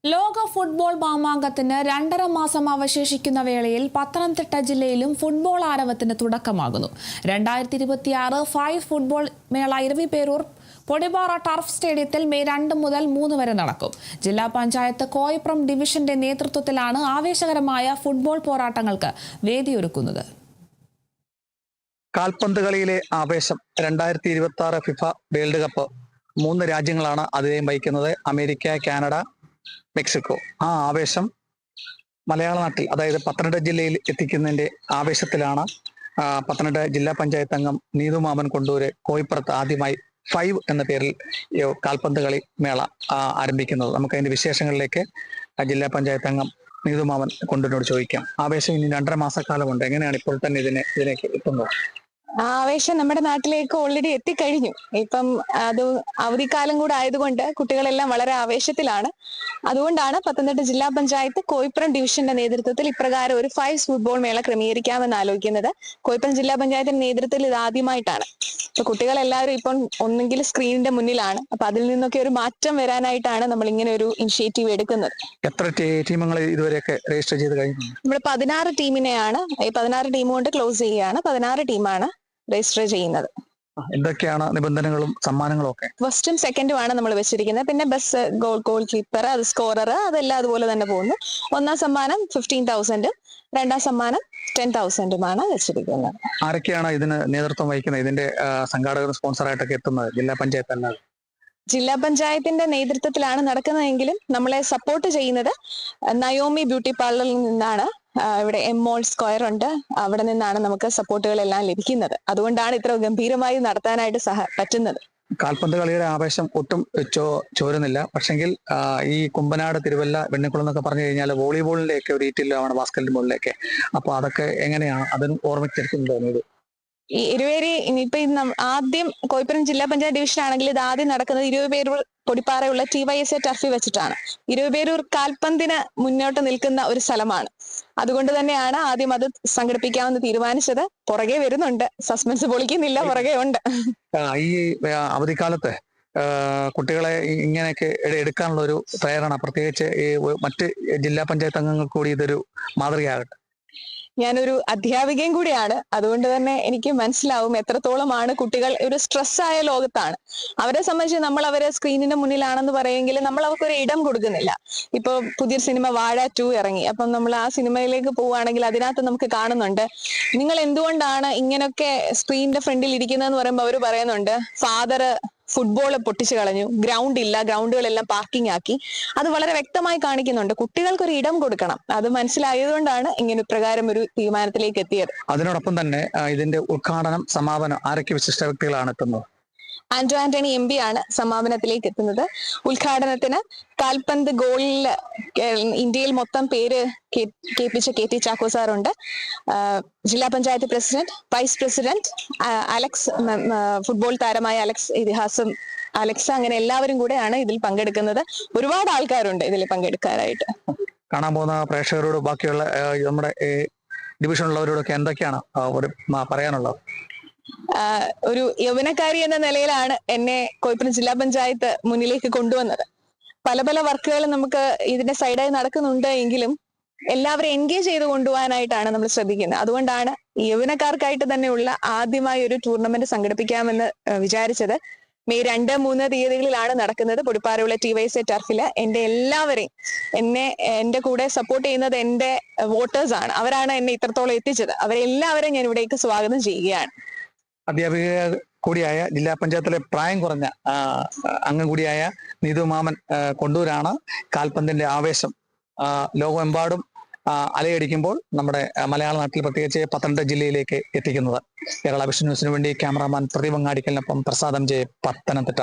ലോക ഫുട്ബോൾ മാമാങ്കത്തിന് 2.5 മാസം അവശേഷിക്കുന്ന വേളയിൽ പത്തനംതിട്ട ജില്ലയിലും ഫുട്ബോൾ ആരവത്തിന് തുടക്കമാകുന്നു. 2026 ഫൈവ് ഫുട്ബോൾ മേള ഇരവിപേരൂർ പൊടിപാറ ടർഫ് സ്റ്റേഡിയത്തിൽ മെയ് 2 മുതൽ 3 വരെ നടക്കും. ജില്ലാ പഞ്ചായത്ത് കോയിപ്രം ഡിവിഷന്റെ നേതൃത്വത്തിലാണ് ആവേശകരമായ ഫുട്ബോൾ പോരാട്ടങ്ങൾക്ക് വേദിയൊരുക്കുന്നത്. കാൽപന്ത് കളിയിലെ ആവേശം 2026 ഫിഫ വേൾഡ് കപ്പ് 3 രാജ്യങ്ങളാണ് അതിനെയും വഹിക്കുന്നത്: അമേരിക്ക, കാനഡ, മെക്സിക്കോ. ആ ആവേശം മലയാള നാട്ടിൽ, അതായത് പത്തനംതിട്ട ജില്ലയിൽ എത്തിക്കുന്നതിന്റെ ആവേശത്തിലാണ് പത്തനംതിട്ട ജില്ലാ പഞ്ചായത്ത് അംഗം നീതു മാമൻ കൊണ്ടൂര് കോയിപ്പുറത്ത് ആദ്യമായി 5 എന്ന പേരിൽ കാൽപന്ത് കളി മേള ആരംഭിക്കുന്നത്. നമുക്ക് അതിന്റെ വിശേഷങ്ങളിലേക്ക് ജില്ലാ പഞ്ചായത്ത് അംഗം നീതു മാമൻ കൊണ്ടൂരിനോട് ചോദിക്കാം. ആവേശം ഇനി 2.5 മാസക്കാലമുണ്ട്. എങ്ങനെയാണ് ഇപ്പോൾ തന്നെ ഇതിലേക്ക് എത്തുന്നത്? ആവേശം നമ്മുടെ നാട്ടിലേക്ക് ഓൾറെഡി എത്തിക്കഴിഞ്ഞു. ഇപ്പം അത് അവധിക്കാലം കൂടെ ആയതുകൊണ്ട് കുട്ടികളെല്ലാം വളരെ ആവേശത്തിലാണ്. അതുകൊണ്ടാണ് പത്തനംതിട്ട ജില്ലാ പഞ്ചായത്ത് കോയിപ്പുറം ഡിവിഷന്റെ നേതൃത്വത്തിൽ ഇപ്രകാരം ഒരു 5 ഫുട്ബോൾ മേള ക്രമീകരിക്കാമെന്ന് ആലോചിക്കുന്നത്. കോയിപ്പുറം ജില്ലാ പഞ്ചായത്തിന്റെ നേതൃത്വത്തിൽ ഇത് ആദ്യമായിട്ടാണ്. അപ്പൊ കുട്ടികളെല്ലാവരും ഇപ്പം ഒന്നെങ്കിൽ സ്ക്രീനിന്റെ മുന്നിലാണ്. അപ്പൊ അതിൽ നിന്നൊക്കെ ഒരു മാറ്റം വരാനായിട്ടാണ് നമ്മൾ ഇങ്ങനെ ഒരു ഇനിഷ്യേറ്റീവ് എടുക്കുന്നത്. എത്ര ടീമുകൾ ഇതുവരെയൊക്കെ രജിസ്റ്റർ ചെയ്ത് കഴിഞ്ഞു? നമ്മൾ 16 ടീമിനെയാണ്, ഈ 16 ടീം കൊണ്ട് ക്ലോസ് ചെയ്യുകയാണ്. 16 ടീമാണ് രജിസ്റ്റർ ചെയ്യുന്നത്. എന്തൊക്കെയാണ് നിബന്ധനകളും സമ്മാനങ്ങളും ഒക്കെ? ഫസ്റ്റും സെക്കൻഡുമാണ് നമ്മൾ വെച്ചിരിക്കുന്നത്. പിന്നെ ബസ്, ഗോൾ കീപ്പർ, അത് സ്കോറർ, അതെല്ലാം അതുപോലെ തന്നെ പോകുന്നു. 1ാം സമ്മാനം 15,000, 2ാം സമ്മാനം 10,000 വെച്ചിരിക്കുന്നത്. ആരൊക്കെയാണ് ഇതിന് നേതൃത്വം വഹിക്കുന്നത്? ഇതിന്റെ സംഘാടകർ, സ്പോൺസറായിട്ടൊക്കെ എത്തുന്നത് ജില്ലാ പഞ്ചായത്ത് അല്ല? ജില്ലാ പഞ്ചായത്തിന്റെ നേതൃത്വത്തിലാണ് നടക്കുന്നതെങ്കിലും നമ്മളെ സപ്പോർട്ട് ചെയ്യുന്നത് നയോമി ബ്യൂട്ടി പാർലറിൽ നിന്നാണ്. ഇവിടെ എംമോൾ സ്ക്വയർ ഉണ്ട്, അവിടെ നിന്നാണ് നമുക്ക് സപ്പോർട്ടുകളെല്ലാം ലഭിക്കുന്നത്. അതുകൊണ്ടാണ് ഇത്ര ഗംഭീരമായി നടത്താനായിട്ട് പറ്റുന്നത്. കാൽപന്ത് കളിയുടെ ആവേശം ഒട്ടും ചോരുന്നില്ല. പക്ഷെങ്കിൽ ഈ കുമ്പനാട്, തിരുവല്ല, വെണ്ണിക്കുളം എന്നൊക്കെ പറഞ്ഞു കഴിഞ്ഞാൽ വോളിബോളിന്റെയൊക്കെ ഒരു ഈറ്റിലാണ്, ബാസ്കറ്റ്ബോളിലേക്ക്. അപ്പൊ അതൊക്കെ എങ്ങനെയാണ് അതിന് ഓർമ്മിച്ചെടുക്കുന്നത്? ഈ ഇരുവേരി ഇനിയിപ്പോ ആദ്യം കോയിപ്പുറം ജില്ലാ പഞ്ചായത്ത് ഡിവിഷൻ ആണെങ്കിൽ ഇത് ആദ്യം നടക്കുന്നത് ഇരുപേരൂർ പൊടിപ്പാറയുള്ള TYSA ടർഫിൽ വെച്ചിട്ടാണ്. ഇരുപേരൂർ കാൽപന്തിന് മുന്നോട്ട് നിൽക്കുന്ന ഒരു സ്ഥലമാണ്. അതുകൊണ്ട് തന്നെയാണ് ആദ്യം അത് സംഘടിപ്പിക്കാമെന്ന് തീരുമാനിച്ചത്. പുറകെ വരുന്നുണ്ട്, സസ്പെൻസ് പൊളിക്കുന്നില്ല, പുറകെ ഉണ്ട്. ഈ അവധിക്കാലത്ത് കുട്ടികളെ ഇങ്ങനെയൊക്കെ എടുക്കാനുള്ള ഒരു പ്രേരണ, പ്രത്യേകിച്ച് ഈ മറ്റ് ജില്ലാ പഞ്ചായത്ത് അംഗങ്ങൾക്ക് കൂടി ഇതൊരു മാതൃകയാകട്ടെ. ഞാനൊരു അധ്യാപികയും കൂടിയാണ്. അതുകൊണ്ട് തന്നെ എനിക്ക് മനസ്സിലാവും എത്രത്തോളമാണ് കുട്ടികൾ ഒരു സ്ട്രെസ്സായ ലോകത്താണ്. അവരെ സംബന്ധിച്ച് നമ്മൾ അവരെ സ്ക്രീനിന്റെ മുന്നിലാണെന്ന് പറയുമെങ്കിലും നമ്മൾ അവർക്കൊരു ഇടം കൊടുക്കുന്നില്ല. ഇപ്പൊ പുതിയൊരു സിനിമ വാഴ 2 ഇറങ്ങി. അപ്പം നമ്മൾ ആ സിനിമയിലേക്ക് പോവുകയാണെങ്കിൽ അതിനകത്ത് നമുക്ക് കാണുന്നുണ്ട്, നിങ്ങൾ എന്തുകൊണ്ടാണ് ഇങ്ങനെയൊക്കെ സ്ക്രീനിന്റെ ഫ്രണ്ടിൽ ഇരിക്കുന്നതെന്ന് പറയുമ്പോൾ അവർ പറയുന്നുണ്ട്, ഫാദർ ഫുട്ബോൾ പൊട്ടിച്ചു കളഞ്ഞു, ഗ്രൗണ്ട് ഇല്ല, ഗ്രൗണ്ടുകളെല്ലാം പാർക്കിംഗ് ആക്കി. അത് വളരെ വ്യക്തമായി കാണിക്കുന്നുണ്ട്. കുട്ടികൾക്കൊരു ഇടം കൊടുക്കണം. അത് മനസ്സിലായതുകൊണ്ടാണ് ഇങ്ങനെ പ്രകാരം ഒരു തീരുമാനത്തിലേക്ക് എത്തിയത്. അതിനോടൊപ്പം തന്നെ ഇതിന്റെ ഉദ്ഘാടനം, സമാപനം ആരൊക്കെ വിശിഷ്ട വ്യക്തികളാണ് എത്തുന്നത്? ആന്റോ ആന്റണി MP ആണ് സമാപനത്തിലേക്ക് എത്തുന്നത്. ഉദ്ഘാടനത്തിന് കാൽപന്ത് ഗോളിൽ ഇന്ത്യയിൽ മൊത്തം പേര് കേൾപ്പിച്ച KT ചാക്കോ സാറുണ്ട്. ജില്ലാ panchayat president, vice president Alex, football താരമായ അലക്സ്, ഇതിഹാസം അലക്സ്, അങ്ങനെ എല്ലാവരും കൂടെയാണ് ഇതിൽ പങ്കെടുക്കുന്നത്. ഒരുപാട് ആൾക്കാരുണ്ട് ഇതിൽ പങ്കെടുക്കാനായിട്ട്. കാണാൻ പോകുന്ന പ്രേക്ഷകരോട്, ബാക്കിയുള്ള നമ്മുടെ ഡിവിഷനുള്ളവരോടൊക്കെ എന്തൊക്കെയാണ് പറയാനുള്ളത്? ഒരു യൗവനക്കാരി എന്ന നിലയിലാണ് എന്നെ കോയിപ്പുറം ജില്ലാ പഞ്ചായത്ത് മുന്നിലേക്ക് കൊണ്ടുവന്നത്. പല പല വർക്കുകൾ നമുക്ക് ഇതിന്റെ സൈഡായി നടക്കുന്നുണ്ട് എങ്കിലും എല്ലാവരും എൻഗേജ് ചെയ്ത് കൊണ്ടുപോകാനായിട്ടാണ് നമ്മൾ ശ്രദ്ധിക്കുന്നത്. അതുകൊണ്ടാണ് യൗവനക്കാർക്കായിട്ട് തന്നെയുള്ള ആദ്യമായി ഒരു ടൂർണമെന്റ് സംഘടിപ്പിക്കാമെന്ന് വിചാരിച്ചത്. മെയ് 2, 3 തീയതികളിലാണ് നടക്കുന്നത് പൊടിപ്പാറയുള്ള TYSA ടർഫില്. എന്റെ കൂടെ സപ്പോർട്ട് ചെയ്യുന്നത് എന്റെ വോട്ടേഴ്സ് ആണ്. അവരാണ് എന്നെ ഇത്രത്തോളം എത്തിച്ചത്. അവരെല്ലാവരെയും ഞാൻ ഇവിടേക്ക് സ്വാഗതം ചെയ്യുകയാണ്. അധ്യാപിക കൂടിയായ, ജില്ലാ പഞ്ചായത്തിലെ പ്രായം കുറഞ്ഞ അംഗം കൂടിയായ നീതു മാമൻ കൊണ്ടൂരാണ് കാൽപന്തിന്റെ ആവേശം ലോകമെമ്പാടും അലയടിക്കുമ്പോൾ നമ്മുടെ മലയാള നാട്ടിൽ, പ്രത്യേകിച്ച് പത്തനംതിട്ട ജില്ലയിലേക്ക് എത്തിക്കുന്നത്. കേരള വിഷൻ ന്യൂസിനു വേണ്ടി ക്യാമറാമാൻ പ്രദീപ് അങ്ങാടിക്കലിനൊപ്പം പ്രസാദം ജെ, പത്തനംതിട്ട.